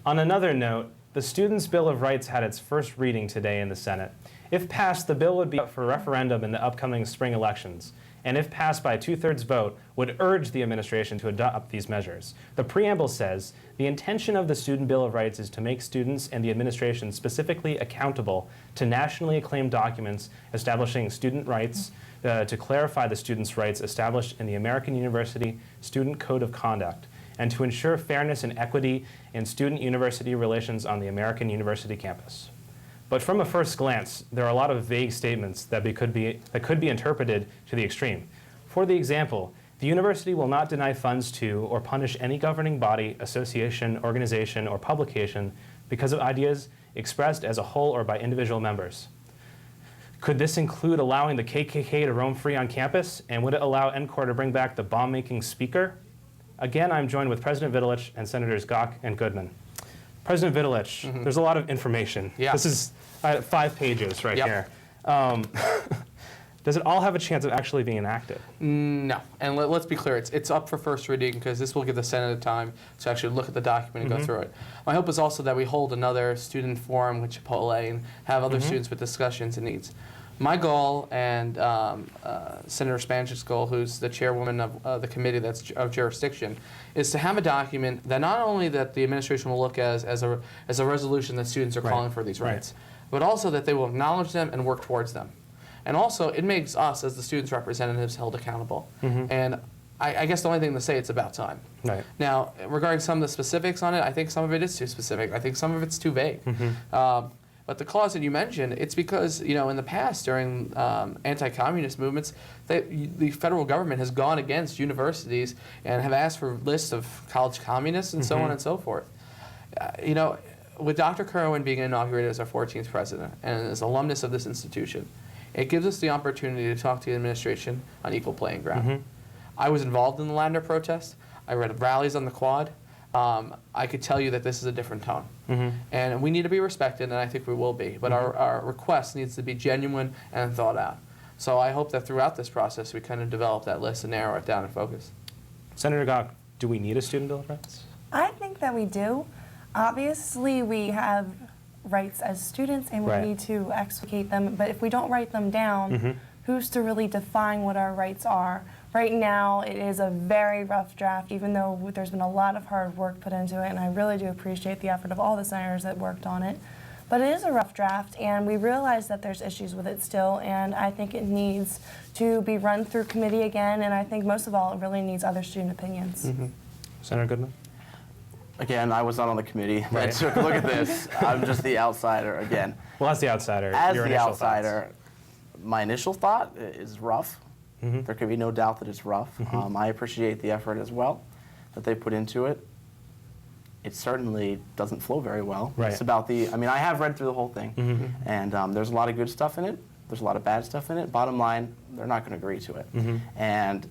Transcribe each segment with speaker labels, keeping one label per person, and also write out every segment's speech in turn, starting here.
Speaker 1: On another note, the Students' Bill of Rights had its first reading today in the Senate. If passed, the bill would be up for referendum in the upcoming spring elections, and if passed by a two-thirds vote, would urge the administration to adopt these measures. The preamble says, the intention of the Student Bill of Rights is to make students and the administration specifically accountable to nationally acclaimed documents establishing student rights, to clarify the students' rights established in the American University Student Code of Conduct, and to ensure fairness and equity in student-university relations on the American University campus. But from a first glance, there are a lot of vague statements that could be interpreted to the extreme. For the example, the university will not deny funds to or punish any governing body, association, organization, or publication because of ideas expressed as a whole or by individual members. Could this include allowing the KKK to roam free on campus? And would it allow NCORE to bring back the bomb-making speaker? Again, I'm joined with President Vitalich and Senators Gok and Goodman. President Vitalich, there's a lot of information.
Speaker 2: Yeah.
Speaker 1: This is 5 pages right here. Does it all have a chance of actually being enacted?
Speaker 2: No, and let's be clear, it's up for first reading because this will give the Senate time to actually look at the document and go through it. My hope is also that we hold another student forum with Chipotle and have other students with discussions and needs. My goal and Senator Spanchik's goal, who's the chairwoman of the committee that's of jurisdiction, is to have a document that not only that the administration will look as a resolution that students are calling for these rights, but also that they will acknowledge them and work towards them. And also, it makes us, as the students' representatives, held accountable. And I guess the only thing to say, it's about time.
Speaker 1: Right.
Speaker 2: Now, regarding some of the specifics on it, I think some of it is too specific. I think some of it's too vague. But the clause that you mentioned, it's because, you know, in the past, during anti-communist movements, the federal government has gone against universities and have asked for lists of college communists and so on and so forth. You know, with Dr. Kirwan being inaugurated as our 14th president and as alumnus of this institution, it gives us the opportunity to talk to the administration on equal playing ground. I was involved in the Ladner protest. I read rallies on the Quad. I could tell you that this is a different tone. And we need to be respected, and I think we will be. But our request needs to be genuine and thought out. So I hope that throughout this process we kind of develop that list and narrow it down and focus.
Speaker 1: Senator Gok, do we need a Student Bill of Rights?
Speaker 3: I think that we do. Obviously, we have rights as students, and we need to explicate them. But if we don't write them down, who's to really define what our rights are? Right now, it is a very rough draft, even though there's been a lot of hard work put into it, and I really do appreciate the effort of all the senators that worked on it. But it is a rough draft, and we realize that there's issues with it still, and I think it needs to be run through committee again, and I think most of all, it really needs other student opinions.
Speaker 1: Senator Goodman?
Speaker 4: Again, I was not on the committee that took a look at this. I'm just the outsider again.
Speaker 1: Well, as the outsider,
Speaker 4: As
Speaker 1: your
Speaker 4: the
Speaker 1: initial
Speaker 4: outsider, my initial thought is rough. There could be no doubt that it's rough. I appreciate the effort as well that they put into it. It certainly doesn't flow very well. It's about the, I mean, I have read through the whole thing, and there's a lot of good stuff in it. There's a lot of bad stuff in it. Bottom line, they're not going to agree to it. And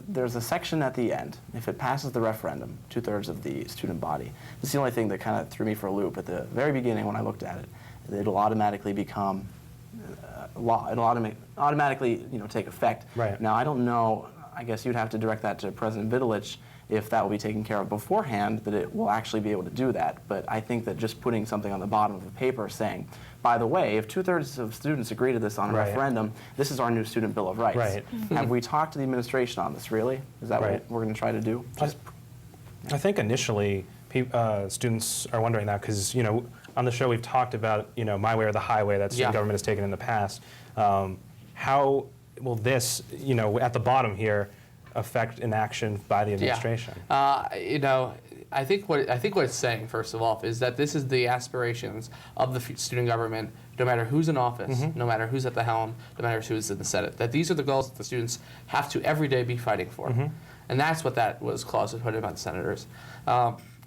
Speaker 4: there's a section at the end. If it passes the referendum, 2/3 of the student body, it's the only thing that kind of threw me for a loop. At the very beginning when I looked at it, it'll automatically become law. It'll automatically, you know, take effect. Now, I don't know, I guess you'd have to direct that to President Vitalich if that will be taken care of beforehand, that it will actually be able to do that. But I think that just putting something on the bottom of the paper saying, by the way, if 2/3 of students agree to this on a referendum, this is our new Student Bill of Rights. Have we talked to the administration on this, really? Is that what we're going to try to do?
Speaker 1: I think initially students are wondering that because, you know, on the show we've talked about, you know, my way or the highway that student government has taken in the past. How will this, you know, at the bottom here, affect inaction by the administration?
Speaker 2: You know, I think what it's saying, first of all, is that this is the aspirations of the student government, no matter who's in office, no matter who's at the helm, no matter who's in the Senate. That these are the goals that the students have to every day be fighting for. And that's what that clause was put in by the senators.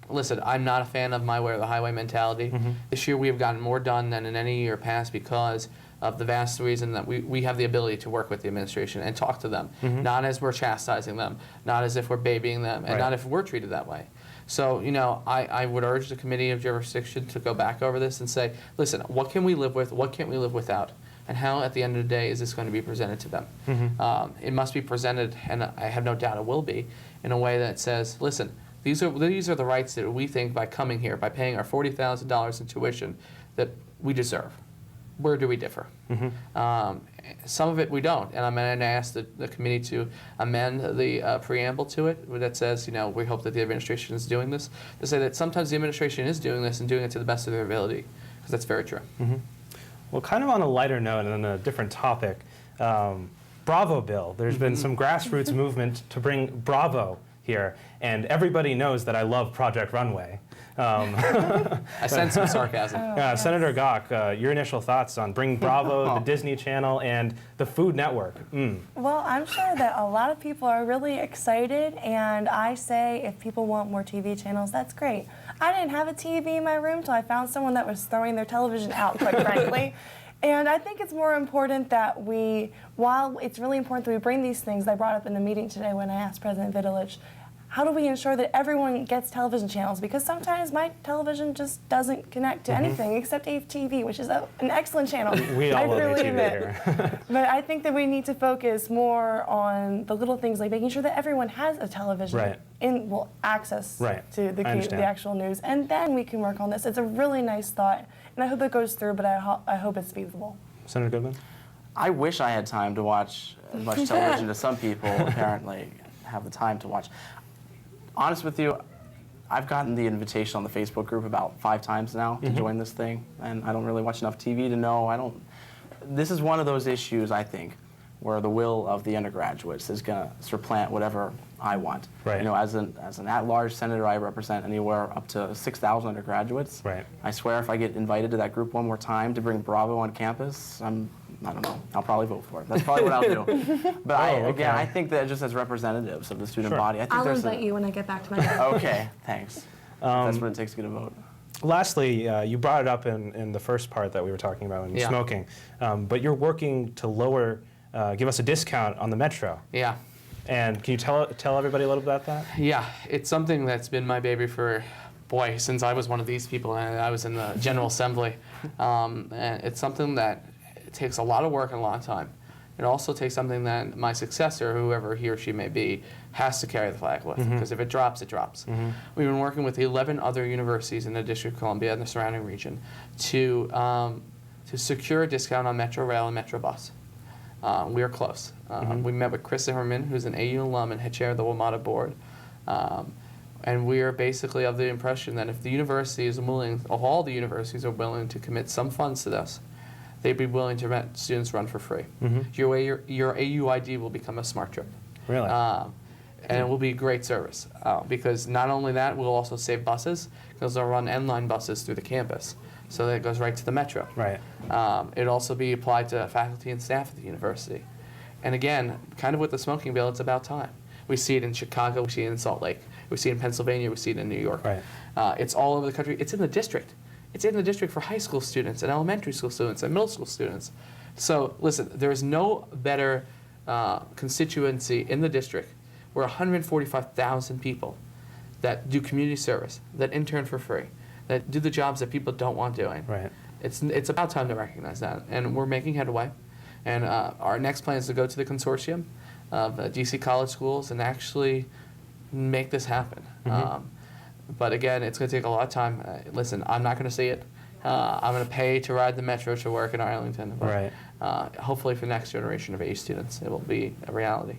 Speaker 2: Listen, I'm not a fan of my way or the highway mentality. This year we have gotten more done than in any year past because of the vast reason that we have the ability to work with the administration and talk to them, not as we're chastising them, not as if we're babying them, and not if we're treated that way. So, you know, I would urge the Committee of Jurisdiction to go back over this and say, listen, what can we live with, what can't we live without? And how, at the end of the day, is this going to be presented to them? It must be presented, and I have no doubt it will be, in a way that says, listen, These are the rights that we think by coming here, by paying our $40,000 in tuition, that we deserve. Where do we differ? Some of it we don't, and I'm going to ask the committee to amend the preamble to it that says, we hope that the administration is doing this, to say that sometimes the administration is doing this and doing it to the best of their ability, because that's very true.
Speaker 1: Well, kind of on a lighter note and on a different topic, Bravo Bill. There's been some grassroots movement to bring Bravo here, and everybody knows that I love Project Runway.
Speaker 2: I sense some sarcasm.
Speaker 1: Senator Gok, your initial thoughts on bring Bravo, the Disney Channel, and the Food Network.
Speaker 3: Well, I'm sure that a lot of people are really excited, and I say if people want more TV channels, that's great. I didn't have a TV in my room until I found someone that was throwing their television out, quite frankly. And I think it's more important that while it's really important that we bring these things, I brought up in the meeting today when I asked President Vitalich, how do we ensure that everyone gets television channels? Because sometimes my television just doesn't connect to anything except AFTV, which is an excellent channel.
Speaker 1: We all love
Speaker 3: really
Speaker 1: AFTV here.
Speaker 3: But I think that we need to focus more on the little things, like making sure that everyone has a television access to the actual news. And then we can work on this. It's a really nice thought, and I hope it goes through, but I hope it's feasible.
Speaker 1: Senator Goodman?
Speaker 4: I wish I had time to watch as much television as some people apparently have the time to watch. Honest with you, I've gotten the invitation on the Facebook group about 5 times now to join this thing, and I don't really watch enough TV to know. This is one of those issues, I think, where the will of the undergraduates is going to supplant whatever I want.
Speaker 1: Right.
Speaker 4: As an at-large senator, I represent anywhere up to 6,000 undergraduates.
Speaker 1: Right.
Speaker 4: I swear if I get invited to that group one more time to bring Bravo on campus, I don't know. I'll probably vote for it. That's probably what I'll do. But I think that just as representatives of the student body, I think
Speaker 3: I'll invite you when I get back to my desk.
Speaker 4: Okay, thanks. That's what it takes to get a vote.
Speaker 1: Lastly, you brought it up in the first part that we were talking about in smoking, but you're working to give us a discount on the Metro.
Speaker 2: Yeah.
Speaker 1: And can you tell everybody a little bit about that?
Speaker 2: Yeah, it's something that's been my baby for, since I was one of these people and I was in the General Assembly. And it's something that it takes a lot of work and a lot of time. It also takes something that my successor, whoever he or she may be, has to carry the flag with, because if it drops, it drops. We've been working with 11 other universities in the District of Columbia and the surrounding region to secure a discount on Metro Rail and Metro Bus. We are close. We met with Chris Zimmerman, who's an AU alum and head chair of the WMATA board. And we are basically of the impression that if the university is willing, if all the universities are willing to commit some funds to this, they'd be willing to let students run for free. Your AUID will become a smart trip.
Speaker 1: Really?
Speaker 2: And it will be great service because not only that, we'll also save buses because they'll run N-line buses through the campus. So that it goes right to the Metro.
Speaker 1: Right.
Speaker 2: It'll also be applied to faculty and staff at the university. And again, kind of with the smoking bill, it's about time. We see it in Chicago, we see it in Salt Lake, we see it in Pennsylvania, we see it in New York.
Speaker 1: Right.
Speaker 2: It's all over the country. It's in the district. It's in the district for high school students and elementary school students and middle school students. So listen, there is no better constituency in the district where 145,000 people that do community service, that intern for free, that do the jobs that people don't want doing.
Speaker 1: Right.
Speaker 2: It's about time to recognize that, and we're making headway. And our next plan is to go to the consortium of DC college schools and actually make this happen. But again, it's going to take a lot of time. Listen, I'm not going to see it. I'm going to pay to ride the Metro to work in Arlington. But, hopefully for the next generation of AU students, it will be a reality.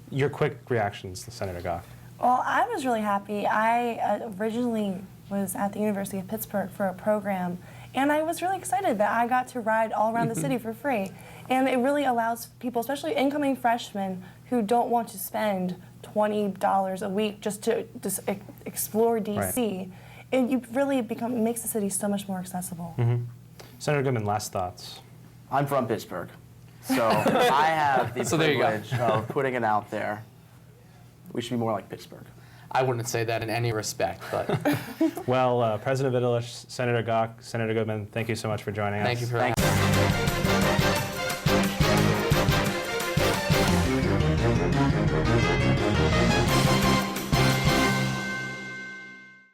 Speaker 1: Your quick reactions, Senator Gok.
Speaker 3: Well, I was really happy. I originally was at the University of Pittsburgh for a program, and I was really excited that I got to ride all around the city for free. And it really allows people, especially incoming freshmen, who don't want to spend $20 a week just to explore DC. And you really makes the city so much more accessible.
Speaker 1: Senator Goodman, last thoughts.
Speaker 4: I'm from Pittsburgh, so I have the privilege of putting it out there. We should be more like Pittsburgh.
Speaker 2: I wouldn't say that in any respect, but
Speaker 1: Well, President Vitalich, Senator Gok, Senator Goodman, thank you so much for joining us.
Speaker 2: thank you for having me.